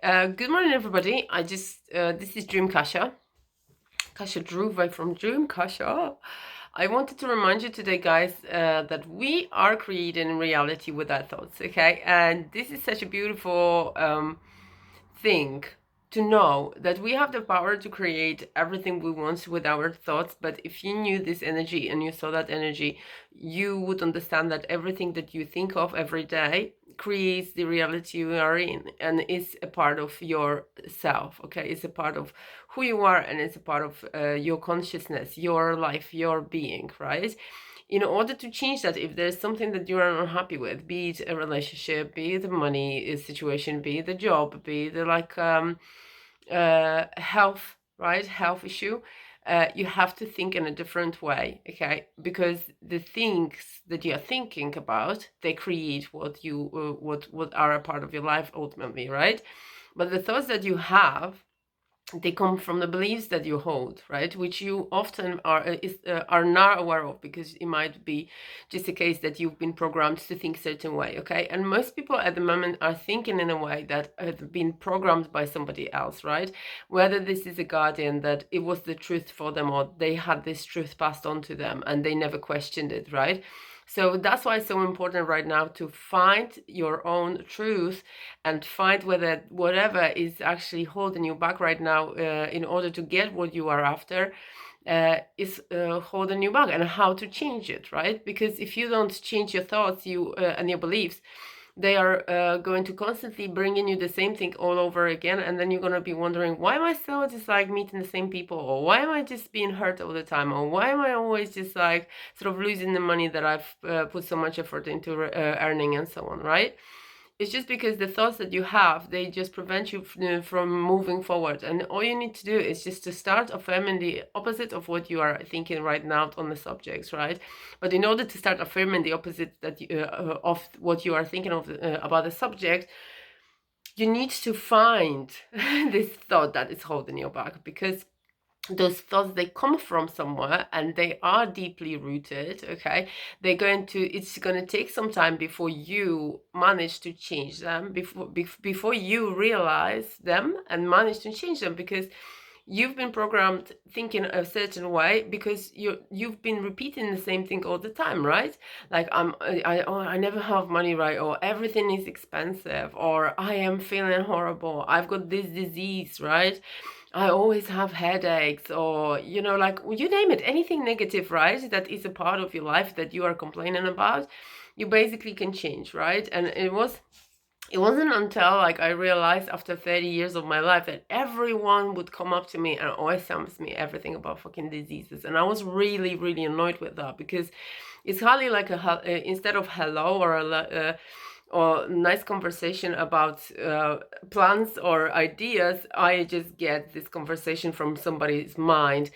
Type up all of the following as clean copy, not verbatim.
Good morning, everybody. This is Dream Kasha. Kasha Dhruva from Dream Kasha. I wanted to remind you today, guys, that we are creating reality with our thoughts, okay? And this is such a beautiful thing to know that we have the power to create everything we want with our thoughts. But if you knew this energy and you saw that energy, you would understand that everything that you think of every day creates the reality you are in and is a part of yourself. Okay, it's a part of who you are, and it's a part of your consciousness, your life, your being, right? In order to change that, if there's something that you are unhappy with, be it a relationship, be it a money situation, be it a job, be it health, right? Health issue, you have to think in a different way, okay? Because the things that you are thinking about, they create what are a part of your life ultimately, right? But the thoughts that you have, they come from the beliefs that you hold, right? Which you often are not aware of, because it might be just a case that you've been programmed to think a certain way, okay? And most people at the moment are thinking in a way that have been programmed by somebody else, right? Whether this is a guardian that it was the truth for them, or they had this truth passed on to them and they never questioned it, right? So that's why it's so important right now to find your own truth and find whether whatever is actually holding you back right now in order to get what you are after is holding you back, and how to change it, right? Because if you don't change your thoughts and your beliefs, they are going to constantly bring in you the same thing all over again, and then you're going to be wondering, why am I still just like meeting the same people, or why am I just being hurt all the time, or why am I always just like sort of losing the money that I've put so much effort into earning, and so on, right? It's just because the thoughts that you have, they just prevent you from moving forward. And all you need to do is just to start affirming the opposite of what you are thinking right now on the subjects, right? But in order to start affirming the opposite of what you are thinking of about the subject, you need to find this thought that is holding you back, because those thoughts, they come from somewhere and they are deeply rooted, okay? It's going to take some time before you manage to change them, before you realize them and manage to change them, because you've been programmed thinking a certain way because you've been repeating the same thing all the time, right? Like I never have money, right? Or everything is expensive, or I am feeling horrible, I've got this disease, right? I always have headaches, or, like, you name it, anything negative, right? That is a part of your life that you are complaining about, you basically can change, right? And it wasn't until like I realized after 30 years of my life that everyone would come up to me and always tells me everything about fucking diseases. And I was really, really annoyed with that, because it's hardly like instead of hello or nice conversation about plans or ideas, I just get this conversation from somebody's mind,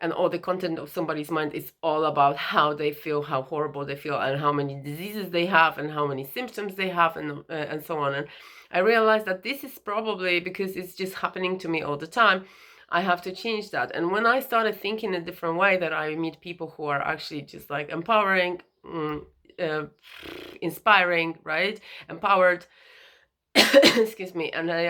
and all the content of somebody's mind is all about how they feel, how horrible they feel, and how many diseases they have, and how many symptoms they have, and so on. And I realized that this is probably because it's just happening to me all the time. I have to change that. And when I started thinking a different way, that I meet people who are actually just like empowering, uh, inspiring, right? Empowered, excuse me, and they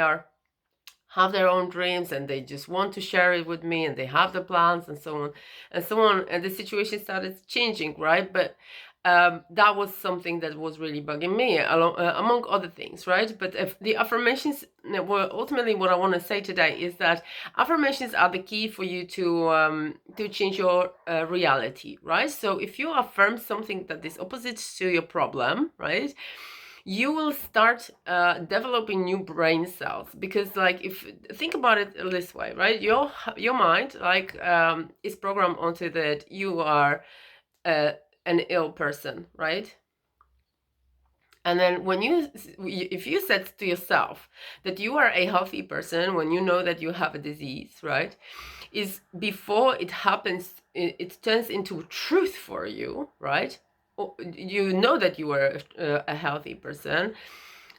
have their own dreams, and they just want to share it with me, and they have the plans, and so on and so on, and the situation started changing, right? But that was something that was really bugging me, among other things, right? But if the affirmations were ultimately what I want to say today, is that affirmations are the key for you to change your reality, right? So if you affirm something that is opposite to your problem, right, you will start developing new brain cells. Because, like, if think about it this way, right, your mind, like, is programmed onto that you are an ill person, right? And then if you said to yourself that you are a healthy person, when you know that you have a disease, right, is before it happens, it turns into truth for you, right? You know that you are a healthy person,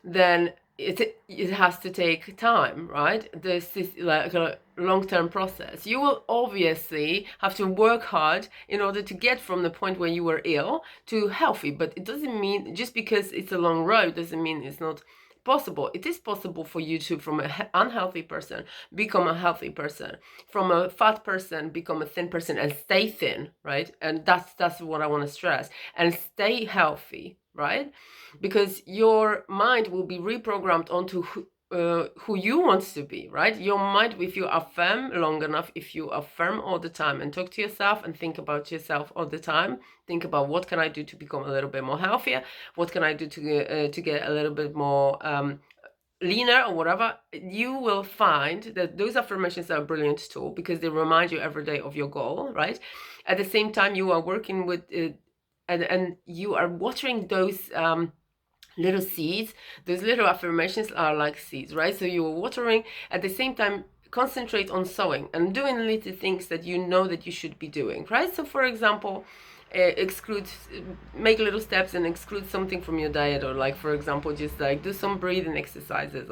then it has to take time, right? This is like a long-term process. You will obviously have to work hard in order to get from the point where you were ill to healthy, but it doesn't mean, just because it's a long road, doesn't mean it's not possible. It is possible for you to, from an unhealthy person, become a healthy person, from a fat person, become a thin person and stay thin, right? And that's what I want to stress, and stay healthy, right? Because your mind will be reprogrammed onto who you want to be, right? Your mind, if you affirm long enough, if you affirm all the time and talk to yourself and think about yourself all the time, think about what can I do to become a little bit more healthier, what can I do to get a little bit more leaner or whatever, you will find that those affirmations are a brilliant tool because they remind you every day of your goal, right? At the same time, you are working with and you are watering those little seeds. Those little affirmations are like seeds, right? So you're watering, at the same time concentrate on sowing and doing little things that you know that you should be doing, right? So for example, make little steps and exclude something from your diet, or like for example just like do some breathing exercises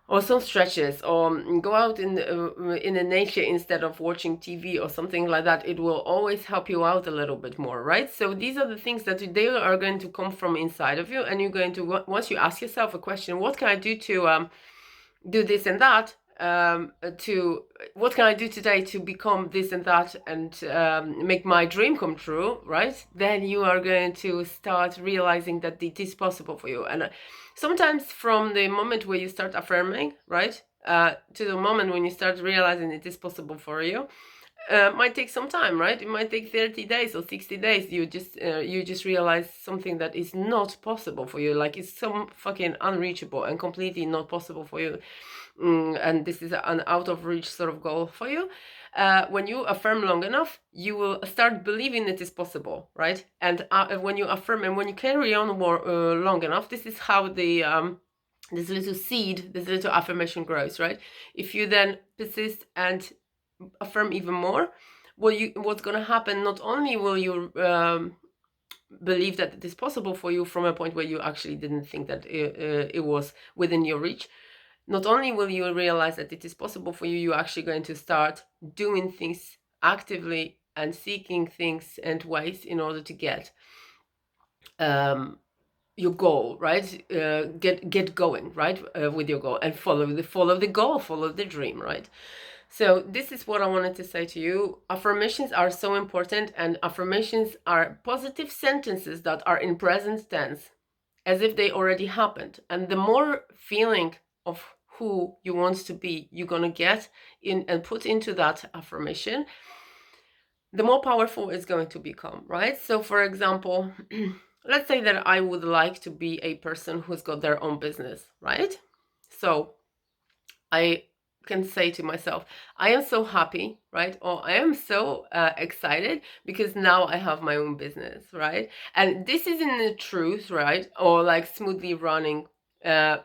or some stretches, or go out in the nature instead of watching TV or something like that. It will always help you out a little bit more, right? So these are the things that they are going to come from inside of you, and you're going to, once you ask yourself a question, what can I do to do this and that, to what can I do today to become this and that and make my dream come true, right? Then you are going to start realizing that it is possible for you. And sometimes from the moment where you start affirming, right, to the moment when you start realizing it is possible for you, might take some time, right? It might take 30 days or 60 days. You just realize something that is not possible for you, like it's some fucking unreachable and completely not possible for you. And this is an out of reach sort of goal for you. When you affirm long enough, you will start believing it is possible, right? And when you affirm and when you carry on long enough, this is how the this little seed, this little affirmation grows, right? If you then persist and affirm even more, what's going to happen, not only will you believe that it is possible for you from a point where you actually didn't think that it was within your reach, not only will you realize that it is possible for you, you're actually going to start doing things actively and seeking things and ways in order to get your goal, right? Get going, right, with your goal, and follow the goal, follow the dream, right? So this is what I wanted to say to you. Affirmations are so important, and affirmations are positive sentences that are in present tense, as if they already happened. And the more feeling of who you want to be you're going to get in and put into that affirmation, the more powerful it's going to become, right? So for example, let's say that I would like to be a person who's got their own business, right? So I can say to myself, I am so happy, right? Or I am so excited because now I have my own business, right? And this isn't the truth, right? Or like smoothly running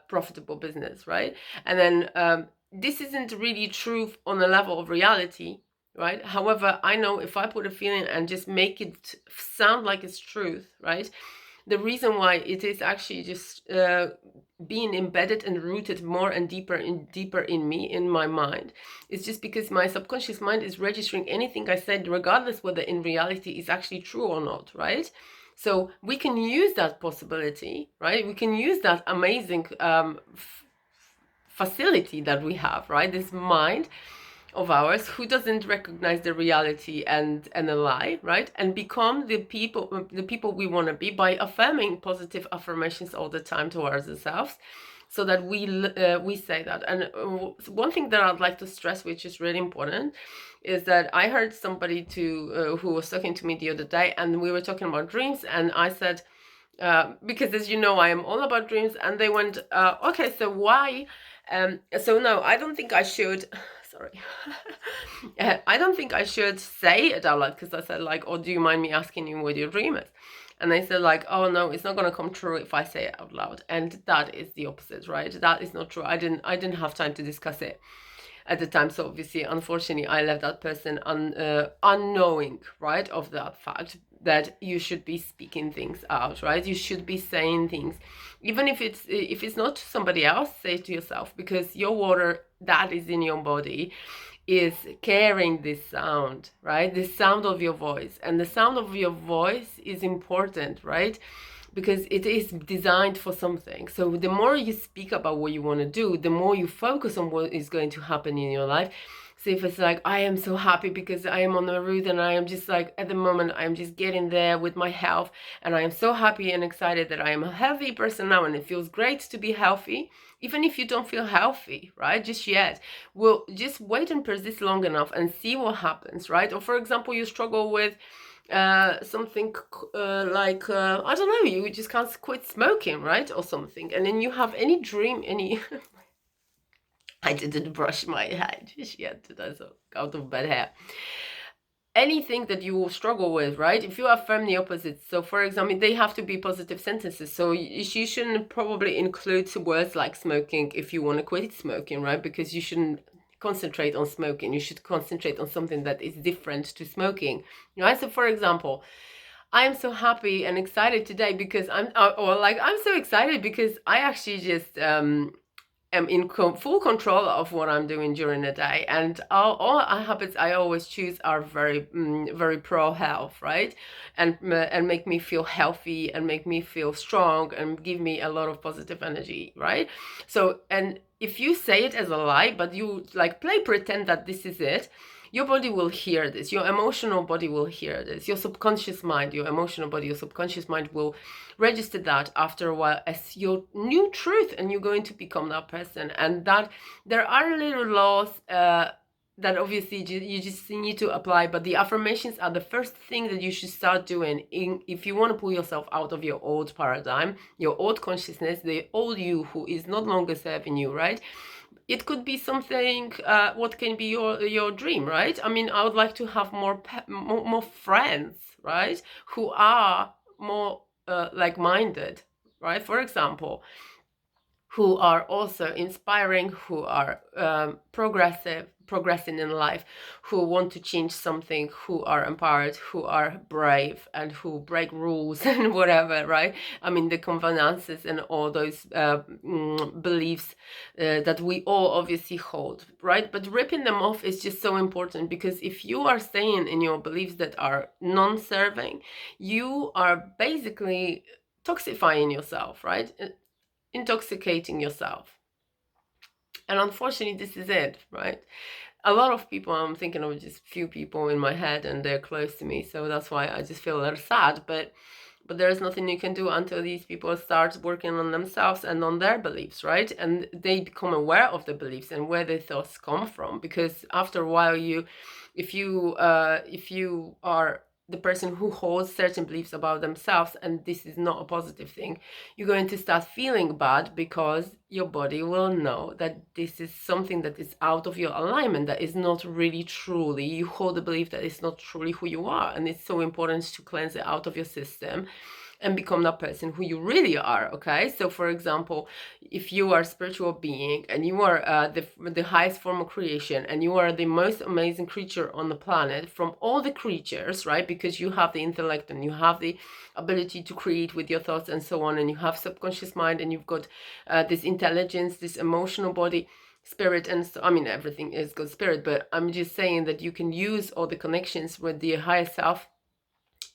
profitable business, right? And then this isn't really truth on the level of reality, right? However, I know if I put a feeling and just make it sound like it's truth, right? The reason why it is actually just being embedded and rooted more and deeper in me, in my mind, is just because my subconscious mind is registering anything I said, regardless whether in reality is actually true or not, right? So we can use that possibility, right? We can use that amazing facility that we have, right? This mind of ours who doesn't recognize the reality and a lie, right? And become the people we want to be by affirming positive affirmations all the time towards ourselves, so that we say that. And one thing that I'd like to stress, which is really important, is that I heard somebody who was talking to me the other day, and we were talking about dreams, and I said, because as you know, I am all about dreams, and they went, okay, so why? So no, I don't think I should. Sorry. I don't think I should say it out loud, because I said like, oh, do you mind me asking you what your dream is? And they said like, oh no, it's not going to come true if I say it out loud. And that is the opposite, right? That is not true. I didn't have time to discuss it at the time. So obviously, unfortunately, I left that person unknowing, right, of that fact that you should be speaking things out, right? You should be saying things, even if it's not to somebody else, say it to yourself, because your water that is in your body is carrying this sound, right? The sound of your voice, and the sound of your voice is important, right? because it is designed for something. So the more you speak about what you want to do, the more you focus on what is going to happen in your life. So if it's like, I am so happy because I am on the route and I am just like, at the moment, I'm just getting there with my health, and I am so happy and excited that I am a healthy person now, and it feels great to be healthy. Even if you don't feel healthy, right, just yet, well, just wait and persist long enough and see what happens, right? Or for example, you struggle with something I don't know, you just can't quit smoking, right, or something, and then you have any dream, any I didn't brush my hair just yet, that's out of bad hair. Anything that you will struggle with, right? If you affirm the opposite, so for example, they have to be positive sentences. So you shouldn't probably include words like smoking if you want to quit smoking, right? Because you shouldn't concentrate on smoking. You should concentrate on something that is different to smoking, right? So for example, I'm so happy and excited today because I'm so excited because I actually just am in full control of what I'm doing during the day, and all habits I always choose are very very pro health, right, and make me feel healthy and make me feel strong and give me a lot of positive energy, right? So, and if you say it as a lie, but you like play pretend that this is it, your body will hear this, your emotional body will hear this, your subconscious mind, your emotional body, your subconscious mind will register that after a while as your new truth, and you're going to become that person. And that there are little laws that obviously you just need to apply, but the affirmations are the first thing that you should start doing if you want to pull yourself out of your old paradigm, your old consciousness, the old you who is not longer serving you, right? It could be something, what can be your dream, right? I mean, I would like to have more friends, right, who are more like-minded, right? For example, who are also inspiring, who are progressing in life, who want to change something, who are empowered, who are brave, and who break rules and whatever, right? I mean, the convenances and all those beliefs that we all obviously hold, right? But ripping them off is just so important, because if you are staying in your beliefs that are non-serving, you are basically toxifying yourself, right? Intoxicating yourself. And unfortunately, this is it, right? A lot of people, I'm thinking of just few people in my head, and they're close to me, so that's why I just feel a little sad. But there is nothing you can do until these people start working on themselves and on their beliefs, right? And they become aware of the beliefs and where their thoughts come from. Because after a while, if you are the person who holds certain beliefs about themselves, and this is not a positive thing, you're going to start feeling bad, because your body will know that this is something that is out of your alignment, that is not really truly, you hold the belief that it's not truly who you are. And it's so important to cleanse it out of your system and become that person who you really are, okay? So for example, if you are a spiritual being and you are the highest form of creation, and you are the most amazing creature on the planet from all the creatures, right? Because you have the intellect and you have the ability to create with your thoughts and so on, and you have subconscious mind, and you've got this intelligence, this emotional body, spirit, and so, I mean, everything is good spirit, but I'm just saying that you can use all the connections with the higher self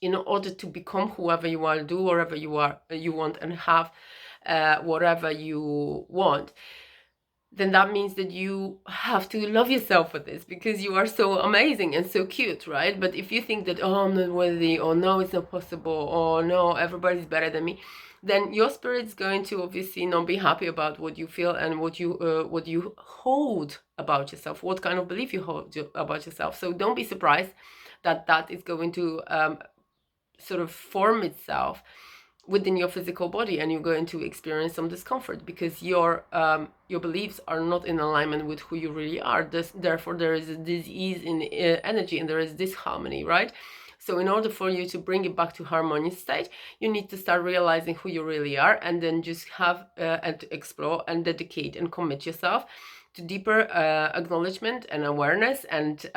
in order to become whoever you are, do whatever you want, and have whatever you want. Then that means that you have to love yourself for this, because you are so amazing and so cute, right? But if you think that, oh, I'm not worthy, or no, it's not possible, or no, everybody's better than me, then your spirit's going to obviously not be happy about what you feel and what you hold about yourself, what kind of belief you hold about yourself. So don't be surprised that that is going to sort of form itself within your physical body, and you're going to experience some discomfort, because your beliefs are not in alignment with who you really are. Therefore, there is a disease in energy, and there is disharmony, right? So in order for you to bring it back to harmonious state, you need to start realizing who you really are, and then just have and to explore and dedicate and commit yourself to deeper acknowledgement and awareness and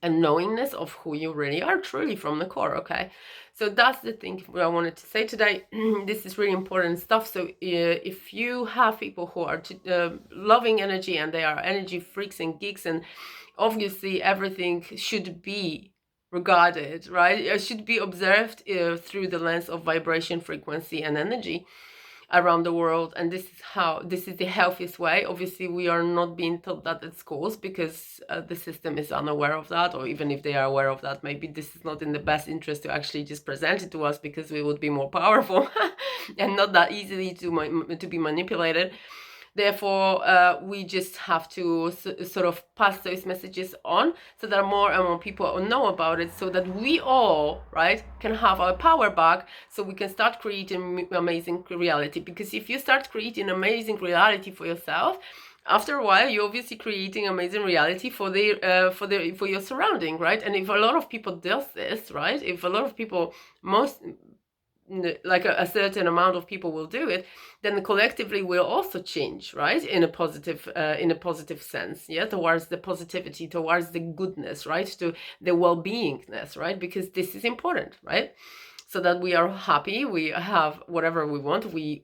knowingness of who you really are truly from the core, okay? So that's the thing what I wanted to say today. This is really important stuff. So if you have people who are loving energy, and they are energy freaks and geeks, and obviously everything should be regarded, right? It should be observed through the lens of vibration, frequency, and energy around the world. And this is the healthiest way. Obviously, we are not being taught that at schools because the system is unaware of that, or even if they are aware of that, maybe this is not in the best interest to actually just present it to us, because we would be more powerful and not that easily to be manipulated. Therefore, we just have to sort of pass those messages on so that more and more people know about it, so that we all, right, can have our power back, so we can start creating amazing reality. Because if you start creating amazing reality for yourself, after a while, you're obviously creating amazing reality for your surrounding, right? And if a lot of people does this, right, if a lot of people, like a certain amount of people will do it, then collectively we'll also change, right, in a positive sense, yeah, towards the positivity, towards the goodness, right, to the well-beingness, right? Because this is important, right? So that we are happy, we have whatever we want, we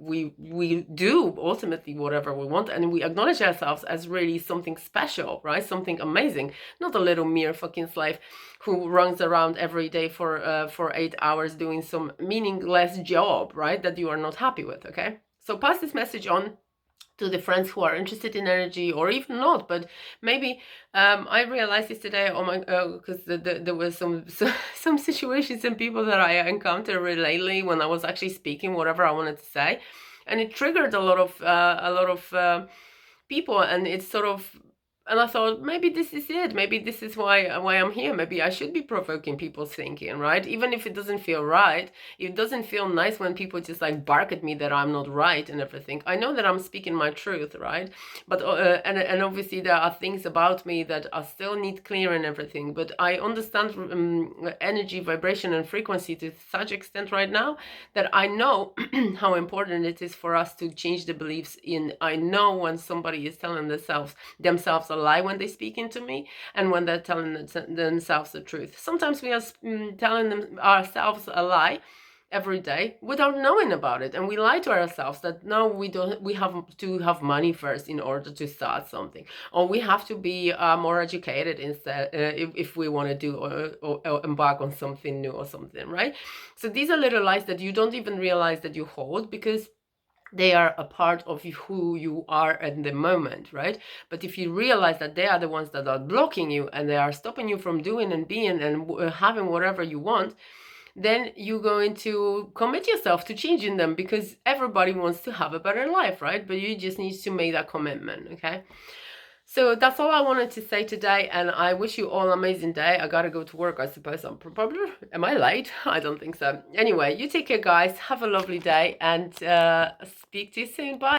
do ultimately whatever we want, and we acknowledge ourselves as really something special, right? Something amazing, not a little mere fucking slave who runs around every day for 8 hours doing some meaningless job, right, that you are not happy with. Okay, so pass this message on to the friends who are interested in energy, or even not, but maybe I realized yesterday, oh my, because there was some situations and people that I encountered lately when I was actually speaking whatever I wanted to say, and it triggered a lot of people, and it's sort of, and I thought, maybe this is it. Maybe this is why I'm here. Maybe I should be provoking people's thinking, right? Even if it doesn't feel right. It doesn't feel nice when people just like bark at me that I'm not right and everything. I know that I'm speaking my truth, right? But and obviously there are things about me that I still need clear and everything. But I understand energy, vibration, and frequency to such extent right now that I know how important it is for us to change the beliefs in. I know when somebody is telling themselves a lie when they speak into me, and when they're telling themselves the truth. Sometimes we are telling ourselves a lie every day without knowing about it, and we lie to ourselves that no, we have to have money first in order to start something, or we have to be more educated instead if we want to do or embark on something new or something, right? So these are little lies that you don't even realize that you hold, because they are a part of who you are at the moment, right? But if you realize that they are the ones that are blocking you and they are stopping you from doing and being and having whatever you want, then you're going to commit yourself to changing them, because everybody wants to have a better life, right? But you just need to make that commitment, okay? So that's all I wanted to say today, and I wish you all an amazing day. I gotta go to work, I suppose. I'm probably, am I late? I don't think so. Anyway, you take care, guys. Have a lovely day, and speak to you soon. Bye.